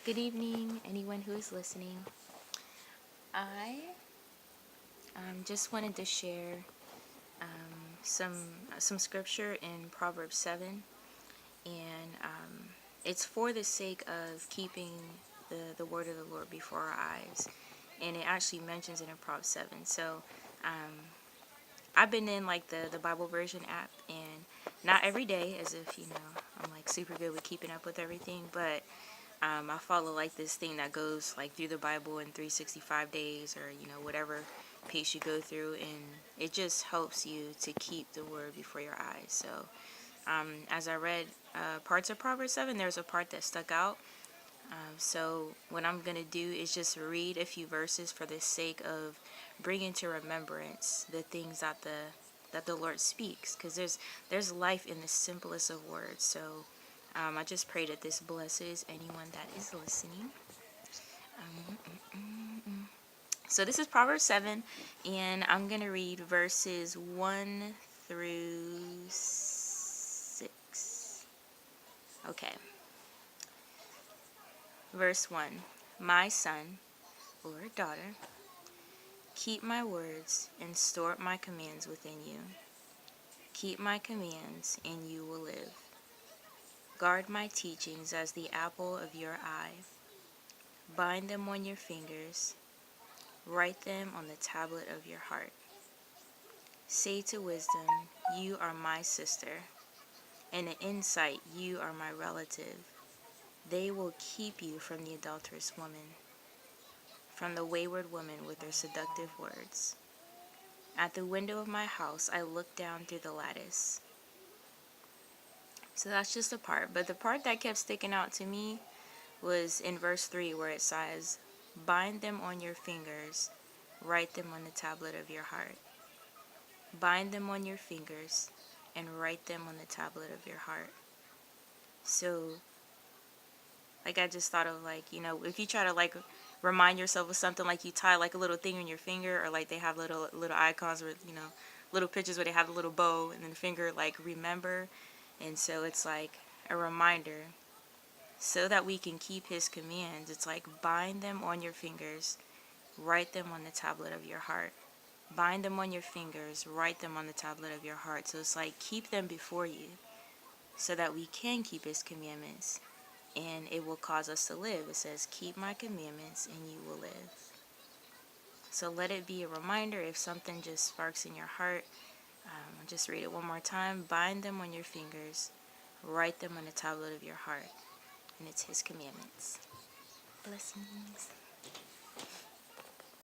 Good evening, anyone who is listening. I just wanted to share some scripture in Proverbs 7, and it's for the sake of keeping the word of the Lord before our eyes, and it actually mentions it in Proverbs 7. So I've been in like the Bible version app, and not every day, as if I'm like super good with keeping up with everything, but I follow like this thing that goes like through the Bible in 365 days, or whatever pace you go through, and it just helps you to keep the word before your eyes. So as I read parts of Proverbs 7, there's a part that stuck out. So what I'm gonna do is just read a few verses for the sake of bringing to remembrance the things that the Lord speaks, because there's life in the simplest of words. So I just pray that this blesses anyone that is listening. So this is Proverbs 7, and I'm going to read verses 1 through 6. Okay. Verse 1. My son, or daughter, keep my words and store up my commands within you. Keep my commands, and you will live. Guard my teachings as the apple of your eye. Bind them on your fingers. Write them on the tablet of your heart. Say to wisdom, you are my sister, and to insight, you are my relative. They will keep you from the adulterous woman, from the wayward woman with her seductive words. At the window of my house, I looked down through the lattice. So that's just a part. But the part that kept sticking out to me was in verse 3, where it says, bind them on your fingers, write them on the tablet of your heart. Bind them on your fingers and write them on the tablet of your heart. So, like, I just thought of, like, if you try to, like, remind yourself of something, like you tie, like, a little thing on your finger, or, like, they have little icons with, little pictures where they have a little bow, and then the finger, like, remember. And so it's, like, a reminder so that we can keep his commands. It's like, bind them on your fingers, write them on the tablet of your heart. Bind them on your fingers, write them on the tablet of your heart. So it's like, keep them before you so that we can keep his commandments, and it will cause us to live. It says, keep my commandments and you will live. So let it be a reminder. If something just sparks in your heart, just read it one more time. Bind them on your fingers, write them on the tablet of your heart, and it's his commandments. Blessings.